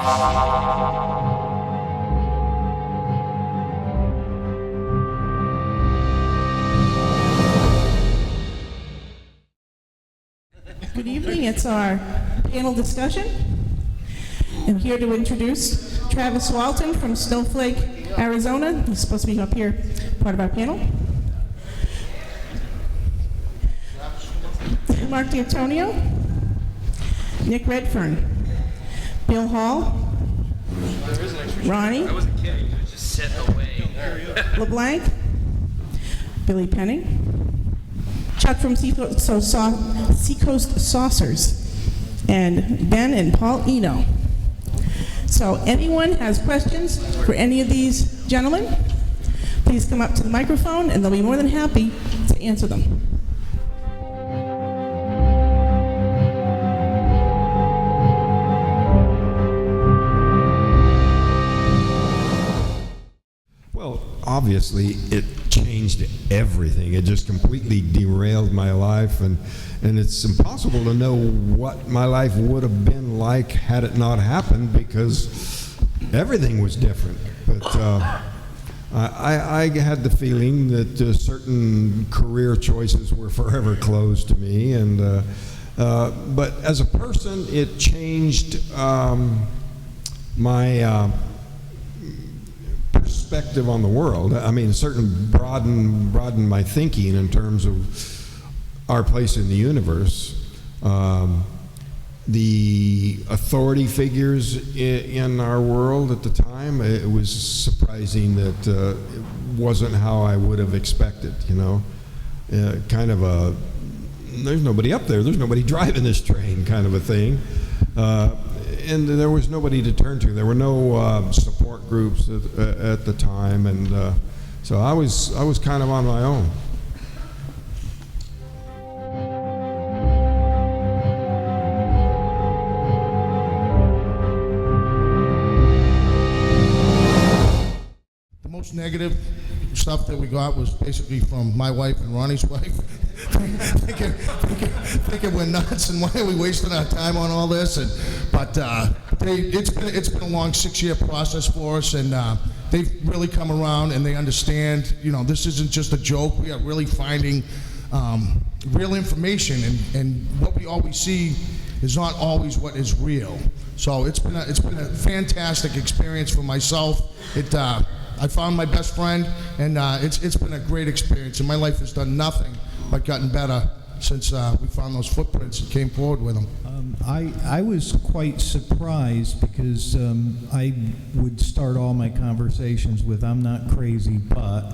Good evening. It's our panel discussion. I'm here to introduce Travis Walton from Snowflake, Arizona. He's supposed to be up here, part of our panel. Mark D'Antonio, Nick Redfern, Bill Hall, Ronnie, I wasn't kidding, it was just set away. LeBlanc, Billy Penning, Chuck from Seacoast Saucers, and Ben and Paul Eno. So anyone has questions for any of these gentlemen, please come up to the microphone and they'll be more than happy to answer them. Obviously, it changed everything. It just completely derailed my life, and it's impossible to know what my life would have been like had it not happened, because everything was different. But I had the feeling that certain career choices were forever closed to me, and but as a person, it changed my perspective on the world. I mean, certainly broadened my thinking in terms of our place in the universe. The authority figures in our world at the time, it was surprising that it wasn't how I would have expected, you know. Kind of a, there's nobody up there, there's nobody driving this train kind of a thing. And there was nobody to turn to. There were no support groups at the time, and so I was kind of on my own. The most negative stuff that we got was basically from my wife and Ronnie's wife. thinking we're nuts and why are we wasting our time on all this? But it's been a long 6-year process for us, and they've really come around and they understand. You know, this isn't just a joke. We are really finding real information, and what we always see is not always what is real. So it's been a fantastic experience for myself. I found my best friend, and it's been a great experience, and my life has done nothing but gotten better since we found those footprints and came forward with them. I was quite surprised because I would start all my conversations with, "I'm not crazy, but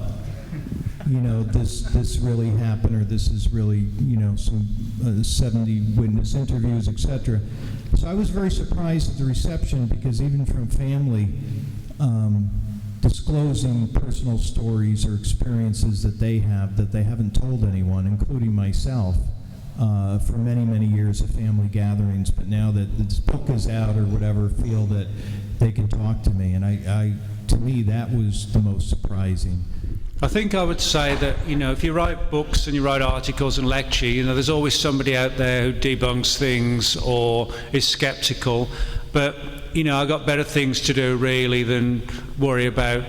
you know, this really happened, or this is really, you know, some 70 witness interviews, etc." So I was very surprised at the reception, because even from family, disclosing personal stories or experiences that they haven't told anyone, including myself, for many, many years of family gatherings. But now that this book is out or whatever, feel that they can talk to me, and to me, that was the most surprising. I think I would say that, you know, if you write books and you write articles and lecture, you know, there's always somebody out there who debunks things or is skeptical. But, you know, I've got better things to do, really, than worry about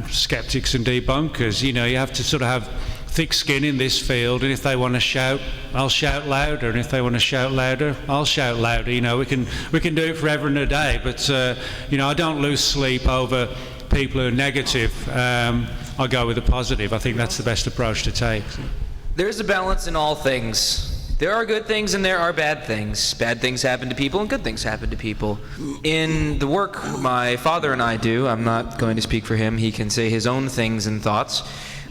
skeptics and debunkers. You know, you have to sort of have thick skin in this field, and if they want to shout, I'll shout louder, and if they want to shout louder, I'll shout louder. You know, we can do it forever and a day, but, you know, I don't lose sleep over people who are negative. I go with the positive. I think that's the best approach to take. There's a balance in all things. There are good things and there are bad things. Bad things happen to people and good things happen to people. In the work my father and I do, I'm not going to speak for him, he can say his own things and thoughts,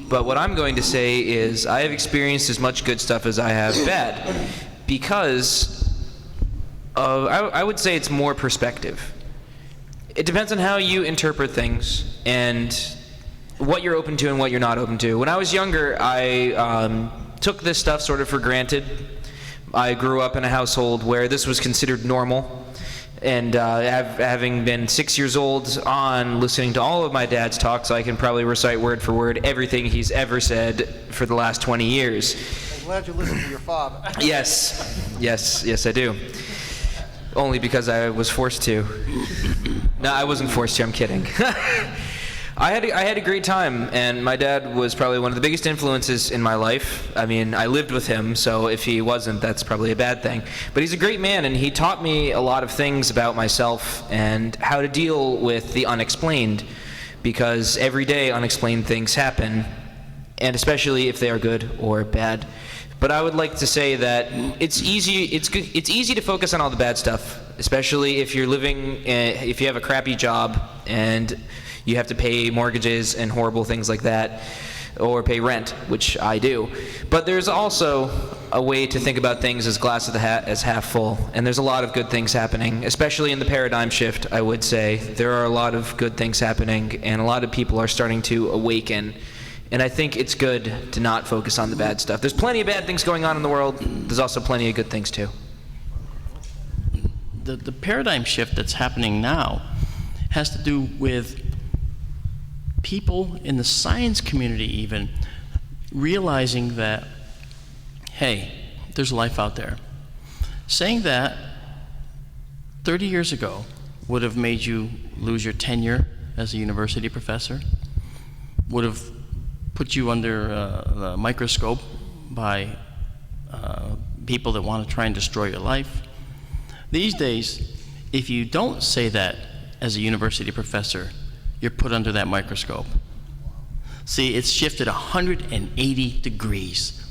but what I'm going to say is I have experienced as much good stuff as I have bad, because I would say it's more perspective. It depends on how you interpret things and what you're open to and what you're not open to. When I was younger, I took this stuff sort of for granted. I grew up in a household where this was considered normal, and having been 6 years old on, listening to all of my dad's talks, I can probably recite word for word everything he's ever said for the last 20 years. I'm glad you listened to your father. Yes, I do. only because I was forced to. No, I wasn't forced to, I'm kidding. I had a great time, and my dad was probably one of the biggest influences in my life. I mean, I lived with him, so if he wasn't, that's probably a bad thing. But he's a great man, and he taught me a lot of things about myself and how to deal with the unexplained, because every day unexplained things happen, and especially if they are good or bad. But I would like to say that it's easy to focus on all the bad stuff, especially if you're living, if you have a crappy job and you have to pay mortgages and horrible things like that, or pay rent, which I do. But there's also a way to think about things as glass as half full, and there's a lot of good things happening, especially in the paradigm shift, I would say. There are a lot of good things happening, and a lot of people are starting to awaken. And I think it's good to not focus on the bad stuff. There's plenty of bad things going on in the world. There's also plenty of good things too. The paradigm shift that's happening now has to do with people in the science community even realizing that, hey, there's life out there. Saying that 30 years ago would have made you lose your tenure as a university professor, would have put you under the microscope by people that want to try and destroy your life. These days, if you don't say that as a university professor, you're put under that microscope. See, it's shifted 180 degrees.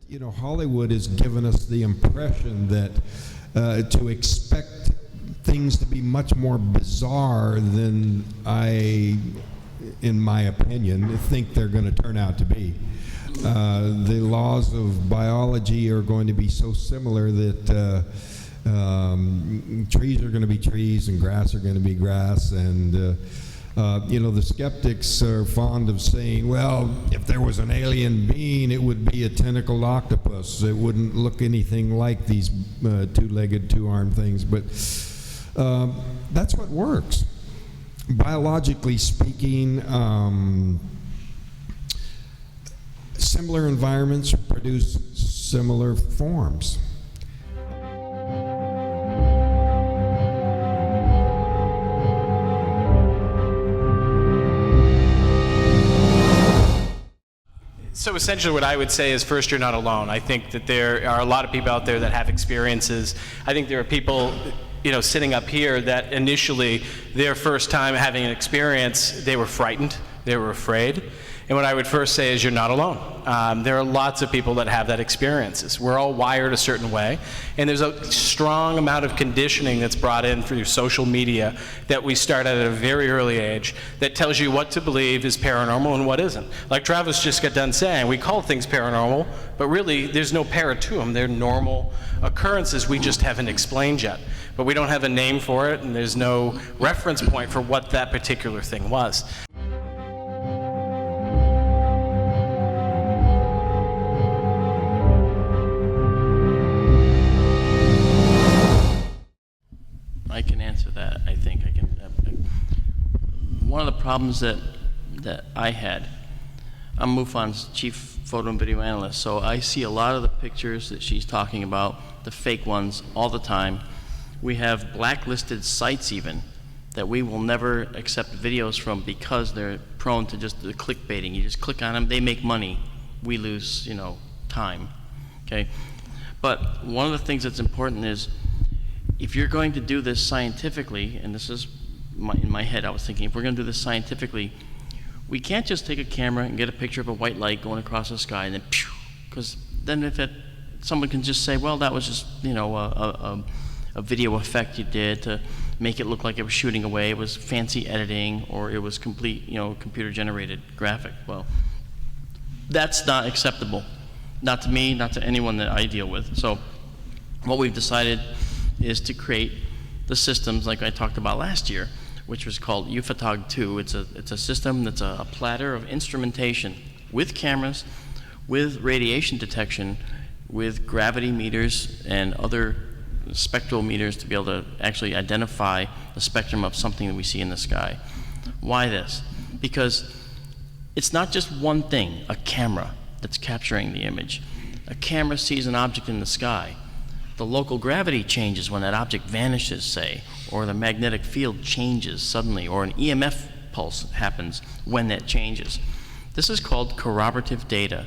You know, Hollywood has given us the impression that to expect things to be much more bizarre than in my opinion, think they're going to turn out to be. The laws of biology are going to be so similar that trees are going to be trees and grass are going to be grass, and you know, the skeptics are fond of saying, well, if there was an alien being, it would be a tentacled octopus. It wouldn't look anything like these two-legged, two-armed things, but that's what works. Biologically speaking, similar environments produce similar forms. So essentially what I would say is, first, you're not alone. I think that there are a lot of people out there that have experiences. I think there are people, you know, sitting up here that initially, their first time having an experience, they were frightened, they were afraid. And what I would first say is, you're not alone. There are lots of people that have that experiences. We're all wired a certain way, and there's a strong amount of conditioning that's brought in through social media that we start at a very early age that tells you what to believe is paranormal and what isn't. Like Travis just got done saying, we call things paranormal, but really there's no para to them. They're normal occurrences we just haven't explained yet. But we don't have a name for it, and there's no reference point for what that particular thing was. I can answer that. I think I can. One of the problems that I had, I'm MUFON's chief photo and video analyst, so I see a lot of the pictures that she's talking about, the fake ones, all the time. We have blacklisted sites even that we will never accept videos from because they're prone to just the clickbaiting. You just click on them, they make money, we lose, you know, time. Okay, but one of the things that's important is, if you're going to do this scientifically, and this is in my head, I was thinking, if we're going to do this scientifically, we can't just take a camera and get a picture of a white light going across the sky and then, because then if someone can just say, well, that was just, you know, a video effect you did to make it look like it was shooting away. It was fancy editing, or it was complete, you know, computer-generated graphic. Well, that's not acceptable. Not to me, not to anyone that I deal with. So what we've decided is to create the systems like I talked about last year, which was called UFO 2. It's a system that's a platter of instrumentation with cameras, with radiation detection, with gravity meters and other spectral meters to be able to actually identify the spectrum of something that we see in the sky. Why this? because it's not just one thing, a camera, that's capturing the image. A camera sees an object in the sky. The local gravity changes when that object vanishes, say, or the magnetic field changes suddenly, or an EMF pulse happens when that changes. This is called corroborative data,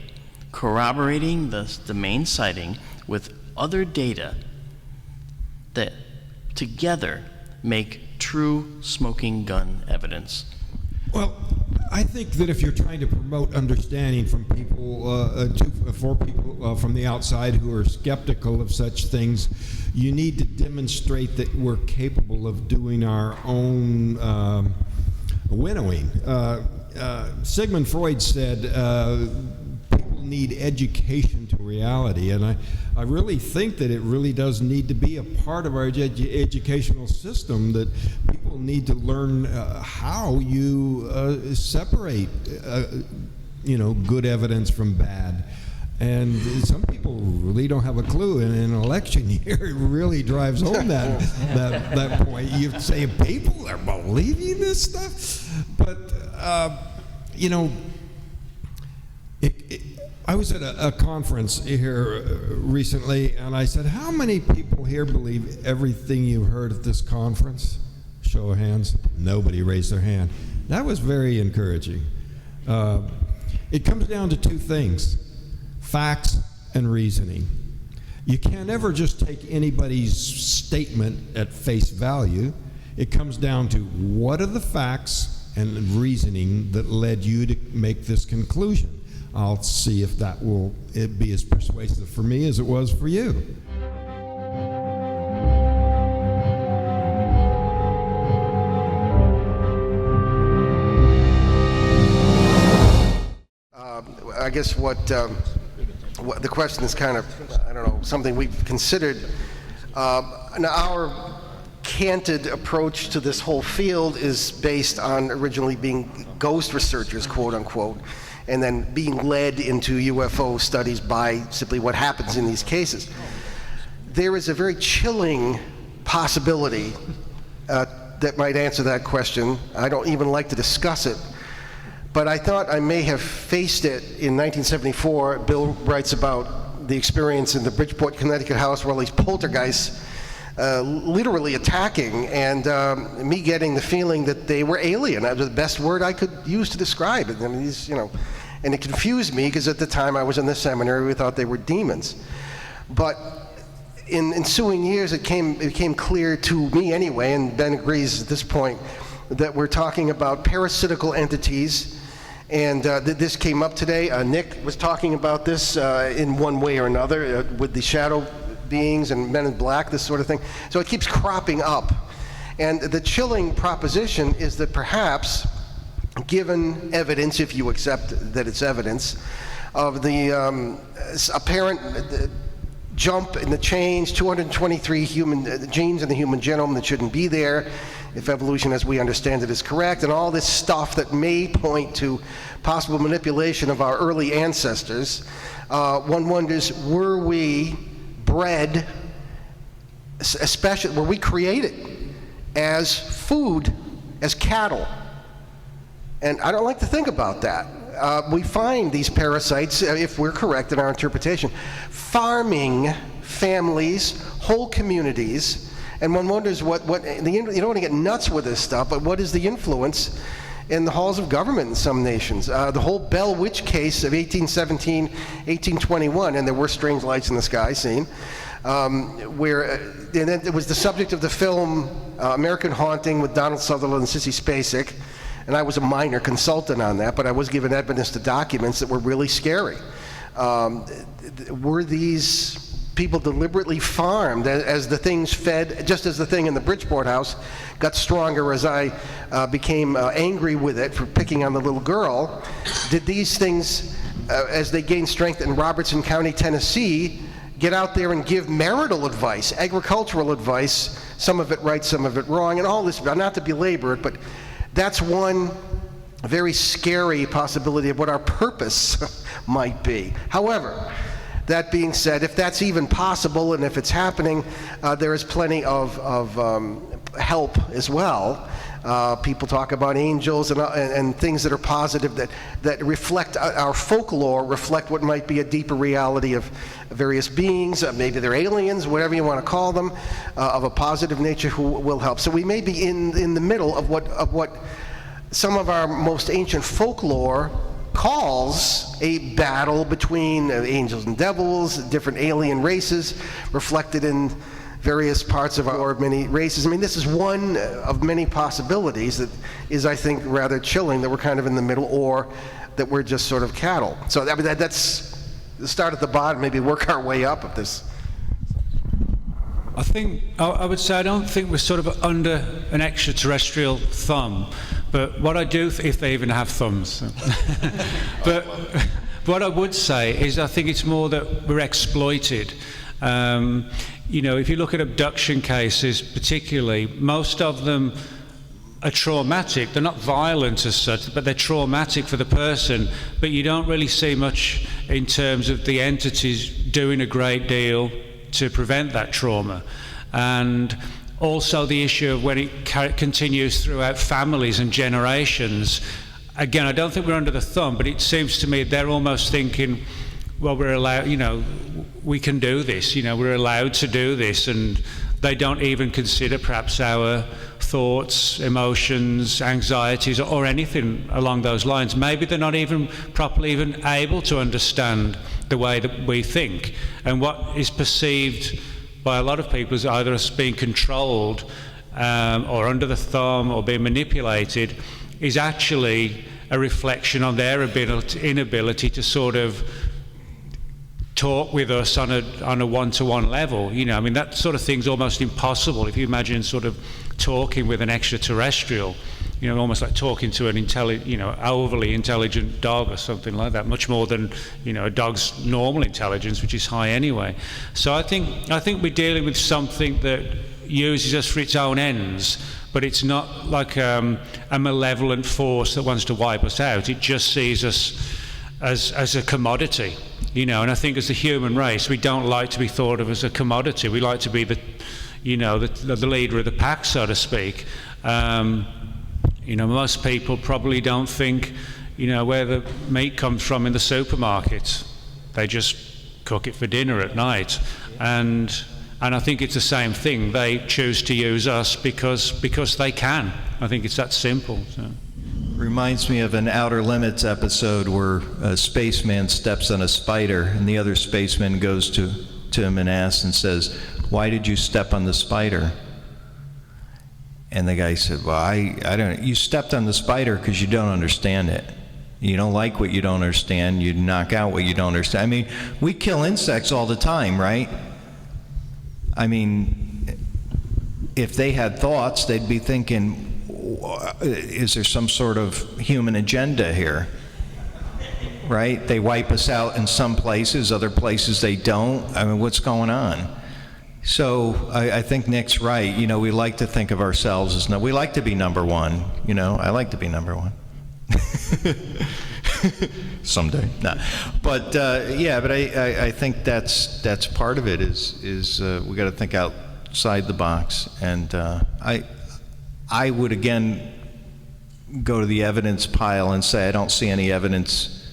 corroborating the main sighting with other data that together make true smoking gun evidence. Well, I think that if you're trying to promote understanding from people, for people from the outside who are skeptical of such things, you need to demonstrate that we're capable of doing our own winnowing. Sigmund Freud said people need education to reality, and I really think that it really does need to be a part of our educational system, that people need to learn how you separate good evidence from bad. And some people really don't have a clue. And in an election year, it really drives home that point. You say people are believing this stuff, but I was at a conference here recently, and I said, "How many people here believe everything you heard at this conference?" Show of hands. Nobody raised their hand. That was very encouraging. It comes down to two things: facts and reasoning. You can't ever just take anybody's statement at face value. It comes down to what are the facts and reasoning that led you to make this conclusion. I'll see if that will be as persuasive for me as it was for you. I guess what the question is kind of, I don't know, something we've considered. Now, our canted approach to this whole field is based on originally being ghost researchers, quote unquote, and then being led into UFO studies by simply what happens in these cases. There is a very chilling possibility that might answer that question. I don't even like to discuss it, but I thought I may have faced it in 1974. Bill writes about the experience in the Bridgeport, Connecticut house where all these poltergeists literally attacking, and me getting the feeling that they were alien. That was the best word I could use to describe it. I mean, and it confused me because at the time I was in the seminary, we thought they were demons. But in ensuing years, it became clear to me anyway, and Ben agrees at this point, that we're talking about parasitical entities. And this came up today. Nick was talking about this in one way or another with the shadow beings and men in black, this sort of thing. So it keeps cropping up. And the chilling proposition is that perhaps, given evidence, if you accept that it's evidence, of the apparent jump in the change, 223 human genes in the human genome that shouldn't be there, if evolution as we understand it is correct, and all this stuff that may point to possible manipulation of our early ancestors, one wonders, were we bred, especially, were we created as food, as cattle? And I don't like to think about that. We find these parasites, if we're correct in our interpretation, farming families, whole communities, and one wonders you don't want to get nuts with this stuff, but what is the influence in the halls of government in some nations? The whole Bell Witch case of 1817, 1821, and there were strange lights in the sky seen, and then it was the subject of the film American Haunting with Donald Sutherland and Sissy Spacek, and I was a minor consultant on that, but I was given evidence to documents that were really scary. Were these people deliberately farmed as the things fed, just as the thing in the Bridgeport house got stronger as I became angry with it for picking on the little girl? Did these things, as they gained strength in Robertson County, Tennessee, get out there and give marital advice, agricultural advice, some of it right, some of it wrong, and all this, not to belabor it, but that's one very scary possibility of what our purpose might be. However, that being said, if that's even possible and if it's happening, there is plenty of help as well. People talk about angels and things that are positive that reflect our folklore, reflect what might be a deeper reality of various beings. Maybe they're aliens, whatever you want to call them, of a positive nature who will help. So we may be in the middle of what some of our most ancient folklore calls a battle between angels and devils, different alien races reflected in various parts of our many races. I mean, this is one of many possibilities that is, I think, rather chilling, that we're kind of in the middle, or that we're just sort of cattle. So I mean, that's start at the bottom, maybe work our way up of this. I would say I don't think we're sort of under an extraterrestrial thumb, but what I do, if they even have thumbs, but what I would say is I think it's more that we're exploited. You know, if you look at abduction cases particularly, most of them are traumatic. They're not violent as such, but they're traumatic for the person. But you don't really see much in terms of the entities doing a great deal to prevent that trauma. And also the issue of when it continues throughout families and generations. Again, I don't think we're under the thumb, but it seems to me they're almost thinking, well, we're allowed, you know, we can do this, you know, we're allowed to do this, and they don't even consider perhaps our thoughts, emotions, anxieties, or anything along those lines. Maybe they're not even properly even able to understand the way that we think. And what is perceived by a lot of people as either us being controlled or under the thumb or being manipulated is actually a reflection on their inability to sort of talk with us on a one-to-one level. You know, I mean, that sort of thing's almost impossible. If you imagine sort of talking with an extraterrestrial, you know, almost like talking to an overly intelligent dog or something like that, much more than, you know, a dog's normal intelligence, which is high anyway. So I think we're dealing with something that uses us for its own ends, but it's not like a malevolent force that wants to wipe us out. It just sees us as a commodity. You know, and I think as the human race, we don't like to be thought of as a commodity. We like to be the leader of the pack, so to speak. You know, most people probably don't think, you know, where the meat comes from in the supermarket. They just cook it for dinner at night. And I think it's the same thing. They choose to use us because they can. I think it's that simple. So. Reminds me of an Outer Limits episode where a spaceman steps on a spider and the other spaceman goes to him and asks and says, "Why did you step on the spider?" And the guy said, "Well, I don't, you stepped on the spider because you don't understand it. You don't like what you don't understand. You knock out what you don't understand." I mean, we kill insects all the time, right? I mean, if they had thoughts, they'd be thinking, is there some sort of human agenda here? Right? They wipe us out in some places, other places they don't. I mean, what's going on? So I think Nick's right. You know, we like to think of ourselves as, we like to be number one. You know, I like to be number one. Someday. No. But yeah, but I think that's part of it is we got to think outside the box. And I would again go to the evidence pile and say I don't see any evidence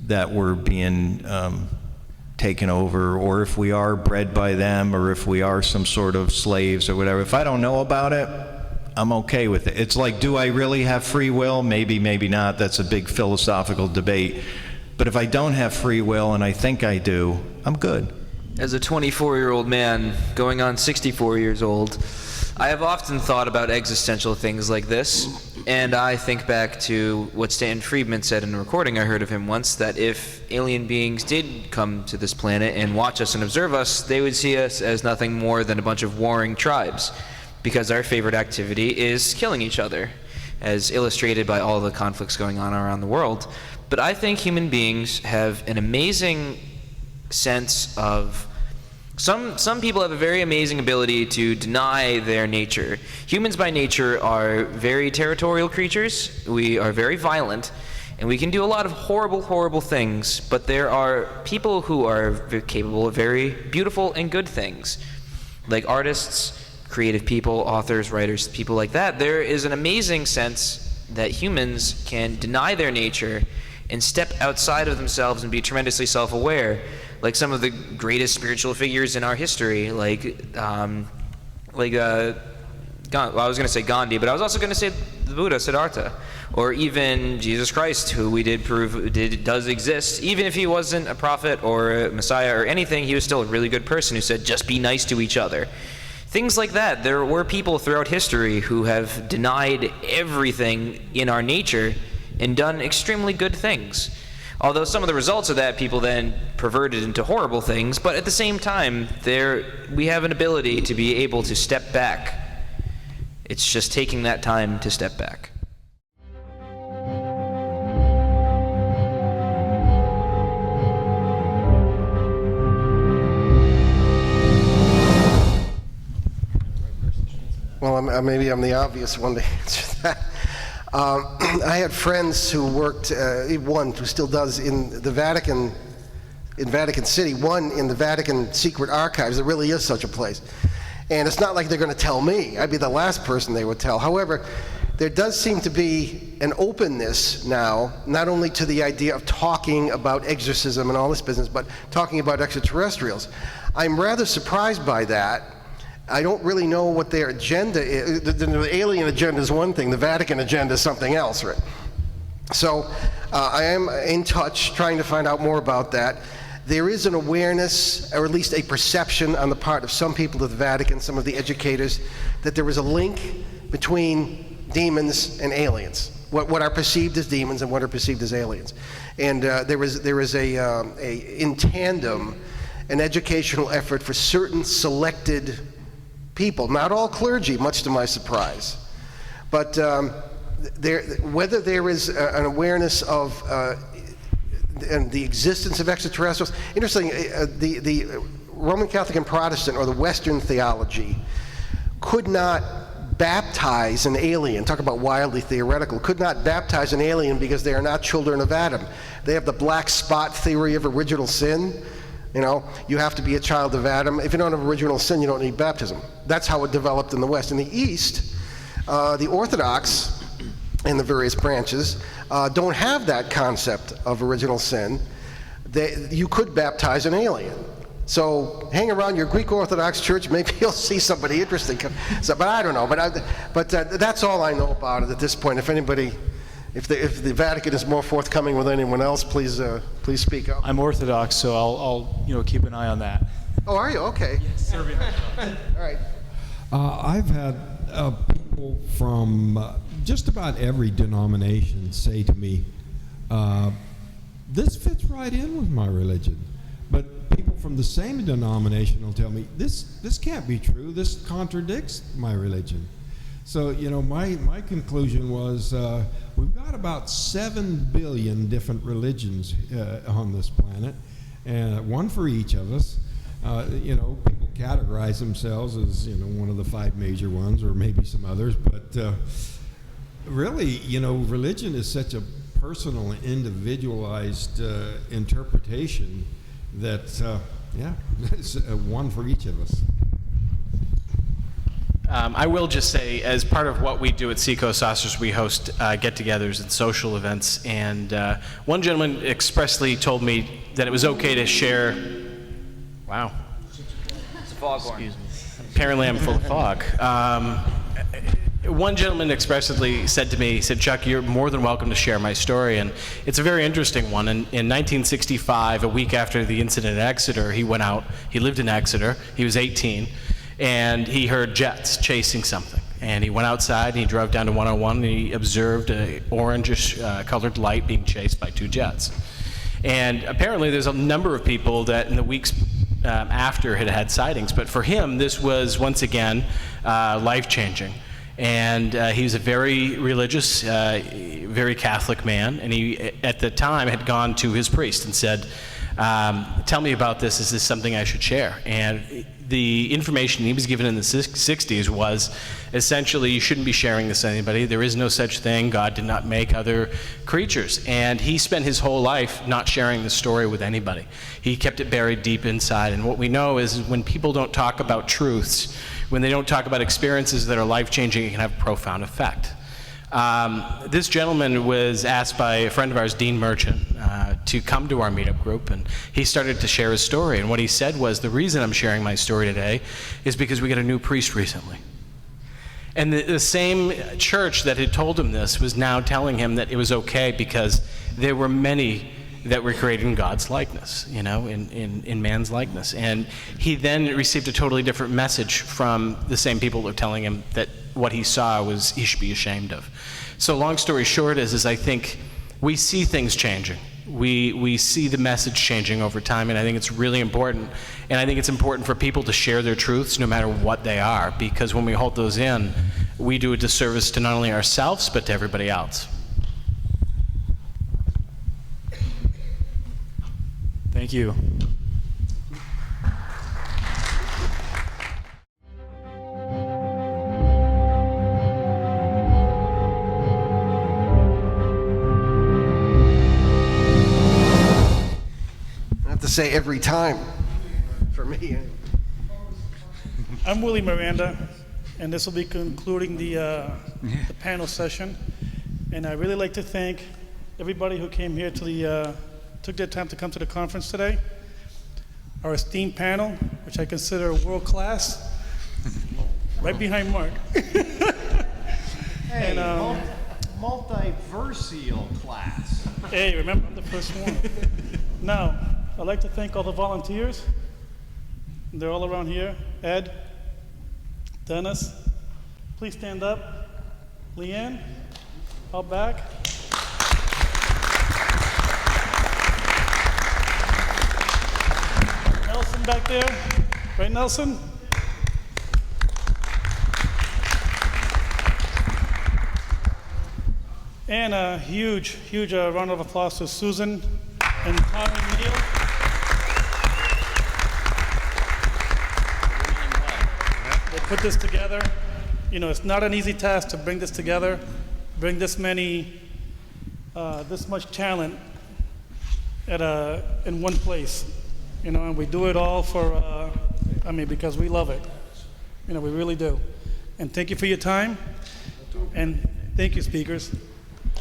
that we're being taken over, or if we are bred by them, or if we are some sort of slaves or whatever. If I don't know about it, I'm okay with it. It's like, do I really have free will? Maybe, maybe not. That's a big philosophical debate. But if I don't have free will and I think I do, I'm good. As a 24-year-old man going on 64 years old, I have often thought about existential things like this, and I think back to what Stanton Friedman said in a recording I heard of him once, that if alien beings did come to this planet and watch us and observe us, they would see us as nothing more than a bunch of warring tribes, because our favorite activity is killing each other, as illustrated by all the conflicts going on around the world. But I think human beings have an amazing sense of... Some people have a very amazing ability to deny their nature. Humans by nature are very territorial creatures. We are very violent, and we can do a lot of horrible, horrible things, but there are people who are capable of very beautiful and good things, like artists, creative people, authors, writers, people like that, there is an amazing sense that humans can deny their nature and step outside of themselves and be tremendously self-aware, like some of the greatest spiritual figures in our history, I was going to say Gandhi, but I was also going to say the Buddha, Siddhartha, or even Jesus Christ, who we did prove does exist. Even if he wasn't a prophet or a messiah or anything, he was still a really good person who said, just be nice to each other. Things like that. There were people throughout history who have denied everything in our nature and done extremely good things. Although some of the results of that people then perverted into horrible things, but at the same time, we have an ability to be able to step back. It's just taking that time to step back. Well, maybe I'm the obvious one to answer that. I had friends who worked, one who still does in the Vatican, in Vatican City, one in the Vatican Secret Archives. There really is such a place. And it's not like they're going to tell me. I'd be the last person they would tell. However, there does seem to be an openness now, not only to the idea of talking about exorcism and all this business, but talking about extraterrestrials. I'm rather surprised by that. I don't really know what their agenda is. The alien agenda is one thing, the Vatican agenda is something else, right? So I am in touch, trying to find out more about that. There is an awareness, or at least a perception on the part of some people at the Vatican, some of the educators, that there is a link between demons and aliens. What are perceived as demons and what are perceived as aliens. And there is in tandem, an educational effort for certain selected people, not all clergy, much to my surprise. But whether there is an awareness of and the existence of extraterrestrials. Interesting, the Roman Catholic and Protestant, or the Western theology, could not baptize an alien, talk about wildly theoretical, could not baptize an alien because they are not children of Adam. They have the black spot theory of original sin. You know, you have to be a child of Adam. If you don't have original sin, you don't need baptism. That's how it developed in the West. In the East, the Orthodox and the various branches don't have that concept of original sin. You could baptize an alien. So hang around your Greek Orthodox church, maybe you'll see somebody interesting. So, but I don't know. But that's all I know about it at this point. If anybody, if the Vatican is more forthcoming with anyone else, please speak up. I'm Orthodox, so I'll keep an eye on that. Oh, are you? Okay. Yes, sir. All right. I've had people from just about every denomination say to me, this fits right in with my religion. But people from the same denomination will tell me, this can't be true, this contradicts my religion. So, my conclusion was we've got about 7 billion different religions on this planet, and one for each of us. People categorize themselves as, one of the 5 major ones, or maybe some others, but really, religion is such a personal and individualized interpretation that, it's one for each of us. I will just say, as part of what we do at Seacoast Saucers, we host get-togethers and social events, and one gentleman expressly told me that it was okay to share. Wow. It's a foghorn. Excuse me. Apparently I'm full of fog. One gentleman expressly said to me, he said, Chuck, you're more than welcome to share my story, and it's a very interesting one. In 1965, a week after the incident at Exeter, he went out, he lived in Exeter, he was 18, and he heard jets chasing something. And he went outside and he drove down to 101 and he observed an orangish colored light being chased by 2 jets. And apparently there's a number of people that in the weeks after had sightings, but for him this was once again life-changing. And he was a very religious, very Catholic man, and he at the time had gone to his priest and said, tell me about this, is this something I should share? And the information he was given in the 60s was essentially, you shouldn't be sharing this with anybody. There is no such thing. God did not make other creatures. And he spent his whole life not sharing the story with anybody. He kept it buried deep inside. And what we know is when people don't talk about truths, When they don't talk about experiences that are life-changing, it can have a profound effect. This gentleman was asked by a friend of ours, Dean Merchant, to come to our meetup group, and he started to share his story. And what he said was, the reason I'm sharing my story today is because we got a new priest recently. And the same church that had told him this was now telling him that it was okay because there were many that were created in God's likeness, you know, in man's likeness. And he then received a totally different message from the same people that were telling him that what he saw was he should be ashamed of. So long story short is I think we see things changing. We see the message changing over time, and I think it's really important. And I think it's important for people to share their truths no matter what they are, because when we hold those in, we do a disservice to not only ourselves, but to everybody else. Thank you. I have to say every time, for me. I'm Willie Miranda, and this will be concluding the panel session. And I'd really like to thank everybody who came here to took their time to come to the conference today. Our esteemed panel, which I consider world-class, right behind Mark. Hey, multiversial class. Hey, remember, I'm the first one. Now, I'd like to thank all the volunteers. They're all around here. Ed, Dennis, please stand up. Leanne, out back. Nelson back there. Right, Nelson? And a huge round of applause to Susan and Tom and Neil. They put this together. You know, it's not an easy task to bring this together, bring this many, this much talent in one place. You know, and we do it all for, because we love it. You know, we really do. And thank you for your time. And thank you, speakers.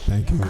Thank you.